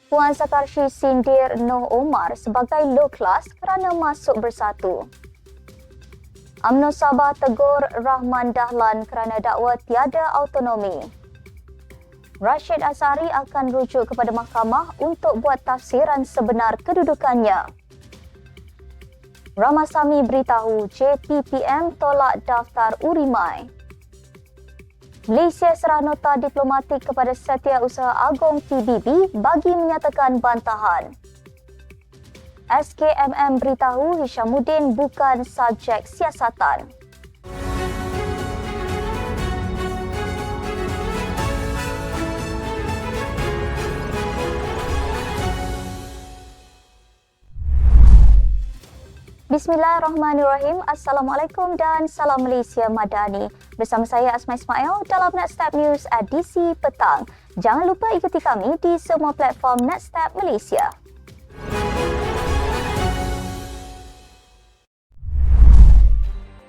Puan Sakarshi sindir Noh Omar sebagai low class kerana masuk bersatu. UMNO Sabah tegur Rahman Dahlan kerana dakwa tiada autonomi. Rashid Azhari akan rujuk kepada mahkamah untuk buat tafsiran sebenar kedudukannya. Ramasamy beritahu JPPM tolak daftar urimai. Malaysia serah nota diplomatik kepada Setiausaha Agong PBB bagi menyatakan bantahan. SKMM beritahu Hishamuddin bukan subjek siasatan. Bismillahirrahmanirrahim. Assalamualaikum dan salam Malaysia Madani. Bersama saya Asma Ismail dalam Nextstep News edisi petang. Jangan lupa ikuti kami di semua platform Nextstep Malaysia.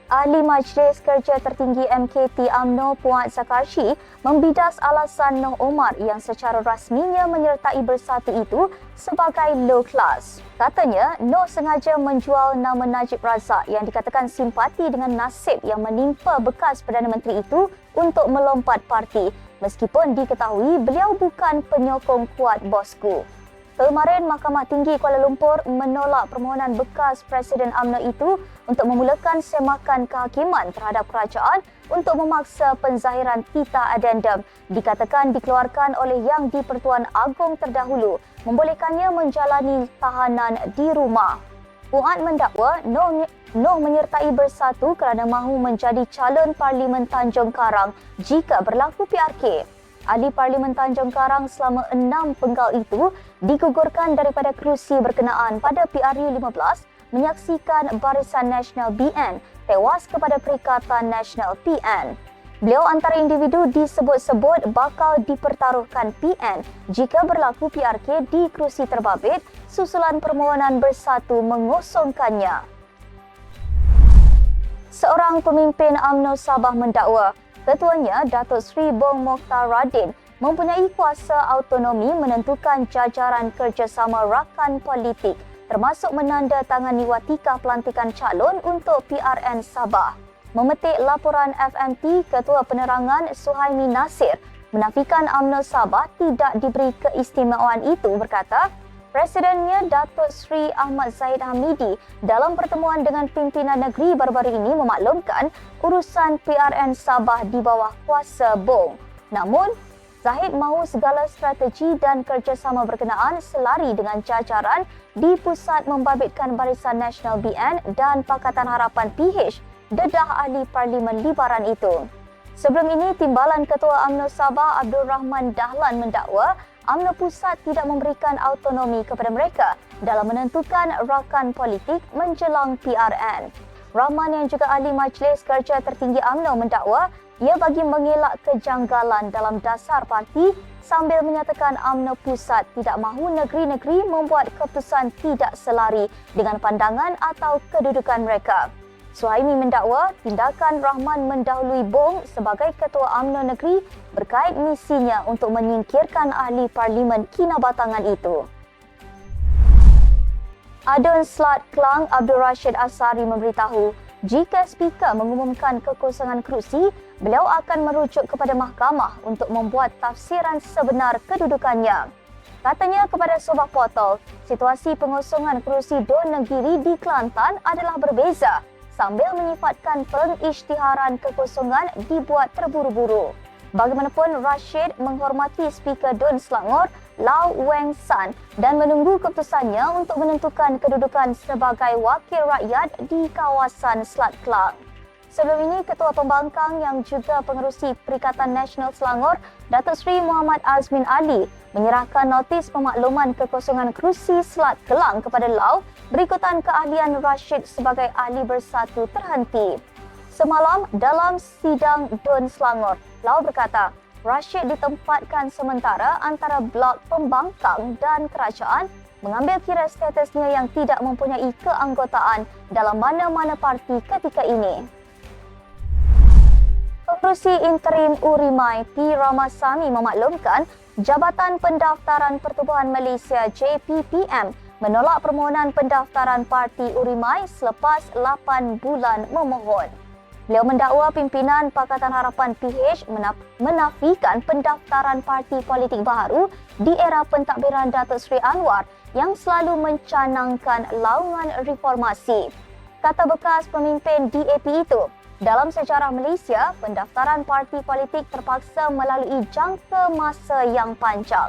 Ahli Majlis Kerja Tertinggi MKT UMNO Puan Sakarshi membidas alasan Noh Omar yang secara rasminya menyertai bersatu itu sebagai low class. Katanya, Noh sengaja menjual nama Najib Razak yang dikatakan simpati dengan nasib yang menimpa bekas Perdana Menteri itu untuk melompat parti, meskipun diketahui beliau bukan penyokong kuat bosku. Kemarin, Mahkamah Tinggi Kuala Lumpur menolak permohonan bekas Presiden UMNO itu untuk memulakan semakan kehakiman terhadap kerajaan untuk memaksa penzahiran pita addendum dikatakan dikeluarkan oleh Yang di-Pertuan Agong terdahulu membolehkannya menjalani tahanan di rumah. Puan mendakwa Noh menyertai bersatu kerana mahu menjadi calon Parlimen Tanjung Karang jika berlaku PRK. Ahli Parlimen Tanjung Karang selama 6 penggal itu digugurkan daripada kerusi berkenaan pada PRU 15 menyaksikan Barisan Nasional BN tewas kepada Perikatan Nasional PN. Beliau antara individu disebut-sebut bakal dipertaruhkan PN jika berlaku PRK di kerusi terbabit susulan permohonan bersatu mengosongkannya. Seorang pemimpin UMNO Sabah mendakwa Ketuanya, Datuk Seri Bong Mokhtar Radin, mempunyai kuasa autonomi menentukan jajaran kerjasama rakan politik termasuk menandatangani watika pelantikan calon untuk PRN Sabah. Memetik laporan FMT, Ketua Penerangan Suhaimi Nasir menafikan UMNO Sabah tidak diberi keistimewaan itu berkata, Presidennya Datuk Seri Ahmad Zahid Hamidi dalam pertemuan dengan pimpinan negeri baru-baru ini memaklumkan urusan PRN Sabah di bawah kuasa Bong. Namun, Zahid mahu segala strategi dan kerjasama berkenaan selari dengan jajaran di Pusat Membabitkan Barisan Nasional BN dan Pakatan Harapan PH dedah ahli Parlimen Libaran itu. Sebelum ini, Timbalan Ketua UMNO Sabah Abdul Rahman Dahlan mendakwa UMNO Pusat tidak memberikan autonomi kepada mereka dalam menentukan rakan politik menjelang PRN. Rahman yang juga ahli Majlis Kerja Tertinggi UMNO mendakwa ia bagi mengelak kejanggalan dalam dasar parti sambil menyatakan UMNO Pusat tidak mahu negeri-negeri membuat keputusan tidak selari dengan pandangan atau kedudukan mereka. Suhaimi mendakwa tindakan Rahman mendahului Bong sebagai Ketua UMNO Negeri berkait misinya untuk menyingkirkan ahli Parlimen kinabatangan itu. Adun Slat Klang Abdul Rashid Azhari memberitahu jika Speaker mengumumkan kekosongan kerusi, beliau akan merujuk kepada mahkamah untuk membuat tafsiran sebenar kedudukannya. Katanya kepada Sobah Portal, situasi pengosongan kerusi Don Negiri di Kelantan adalah berbeza sambil menyifatkan pengisytiharan kekosongan dibuat terburu-buru. Bagaimanapun, Rashid menghormati Speaker Dun Selangor, Lau Weng San dan menunggu keputusannya untuk menentukan kedudukan sebagai wakil rakyat di kawasan Selat Kelang. Sebelum ini, Ketua Pembangkang yang juga pengerusi Perikatan Nasional Selangor, Datuk Seri Muhammad Azmin Ali, menyerahkan notis pemakluman kekosongan kerusi Selat Kelang kepada Lau berikutan keahlian Rashid sebagai ahli bersatu terhenti. Semalam, dalam sidang Dun Selangor, Lau berkata, Rashid ditempatkan sementara antara blok pembangkang dan kerajaan mengambil kira statusnya yang tidak mempunyai keanggotaan dalam mana-mana parti ketika ini. Pengerusi interim Urimai P. Ramasamy memaklumkan Jabatan Pendaftaran Pertubuhan Malaysia JPPM menolak permohonan pendaftaran Parti Urimai selepas 8 bulan memohon. Beliau mendakwa pimpinan Pakatan Harapan PH menafikan pendaftaran parti politik baharu di era pentadbiran Datuk Seri Anwar yang selalu mencanangkan laungan reformasi. Kata bekas pemimpin DAP itu, dalam sejarah Malaysia, pendaftaran parti politik terpaksa melalui jangka masa yang panjang.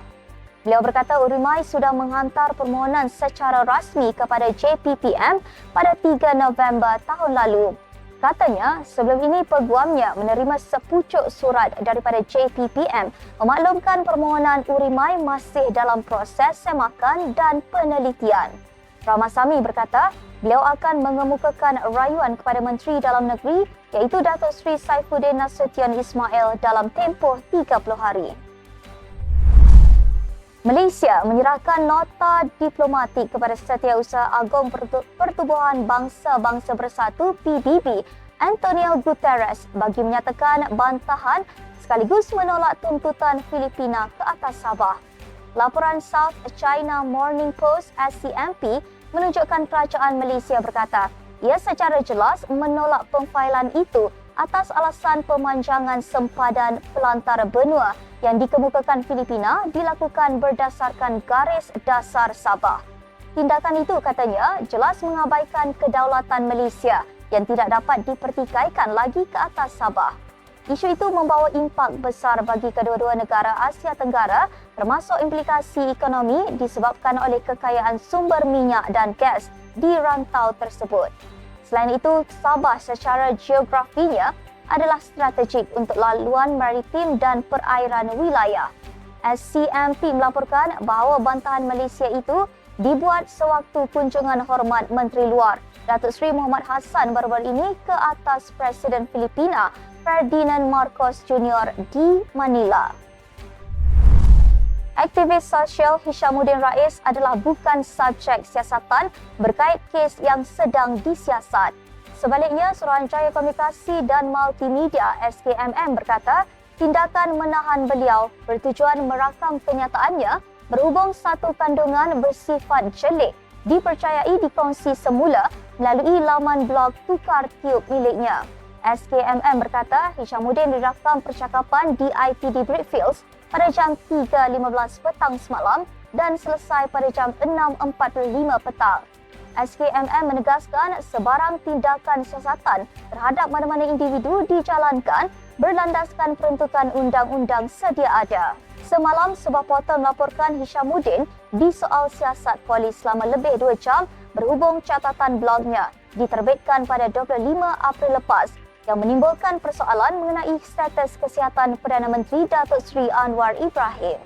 Beliau berkata Urimai sudah menghantar permohonan secara rasmi kepada JPPM pada 3 November tahun lalu. Katanya, sebelum ini peguamnya menerima sepucuk surat daripada JPPM memaklumkan permohonan Urimai masih dalam proses semakan dan penelitian. Ramasamy berkata, beliau akan mengemukakan rayuan kepada Menteri Dalam Negeri iaitu Datuk Seri Saifuddin Nasution Ismail dalam tempoh 30 hari. Malaysia menyerahkan nota diplomatik kepada Setiausaha Agong Pertubuhan Bangsa-Bangsa Bersatu PBB Antonio Guterres bagi menyatakan bantahan sekaligus menolak tuntutan Filipina ke atas Sabah. Laporan South China Morning Post SCMP menunjukkan kerajaan Malaysia berkata ia secara jelas menolak pemfailan itu atas alasan pemanjangan sempadan pelantar benua yang dikemukakan Filipina dilakukan berdasarkan garis dasar Sabah. Tindakan itu katanya jelas mengabaikan kedaulatan Malaysia yang tidak dapat dipertikaikan lagi ke atas Sabah. Isu itu membawa impak besar bagi kedua-dua negara Asia Tenggara termasuk implikasi ekonomi disebabkan oleh kekayaan sumber minyak dan gas di rantau tersebut. Selain itu, Sabah secara geografinya adalah strategik untuk laluan maritim dan perairan wilayah. SCMP melaporkan bahawa bantahan Malaysia itu dibuat sewaktu kunjungan hormat Menteri Luar Datuk Seri Mohamad Hassan baru-baru ini ke atas Presiden Filipina Ferdinand Marcos Jr. di Manila. Aktivis sosial Hishamuddin Rais adalah bukan subjek siasatan berkait kes yang sedang disiasat. Sebaliknya, Suruhanjaya Komunikasi dan Multimedia SKMM berkata tindakan menahan beliau bertujuan merakam kenyataannya berhubung satu kandungan bersifat jelik dipercayai dikongsi semula melalui laman blog Tukar Tiup miliknya. SKMM berkata Hishamuddin dirakam percakapan di IPD Brickfields pada jam 3.15 petang semalam dan selesai pada jam 6.45 petang. SKMM menegaskan sebarang tindakan siasatan terhadap mana-mana individu dijalankan berlandaskan peruntukan undang-undang sedia ada. Semalam, sebuah portal melaporkan Hishamuddin disoal siasat polis selama lebih 2 jam berhubung catatan blognya diterbitkan pada 25 April lepas yang menimbulkan persoalan mengenai status kesihatan Perdana Menteri Datuk Seri Anwar Ibrahim.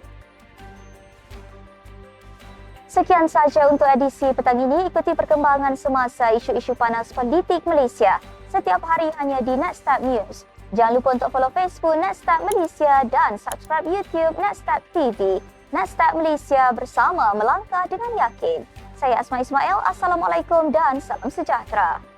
Sekian sahaja untuk edisi petang ini. Ikuti perkembangan semasa isu-isu panas politik Malaysia setiap hari hanya di Nextep News. Jangan lupa untuk follow Facebook Nextep Malaysia dan subscribe YouTube Nextep TV. Nextep Malaysia bersama melangkah dengan yakin. Saya Asma Ismail. Assalamualaikum dan salam sejahtera.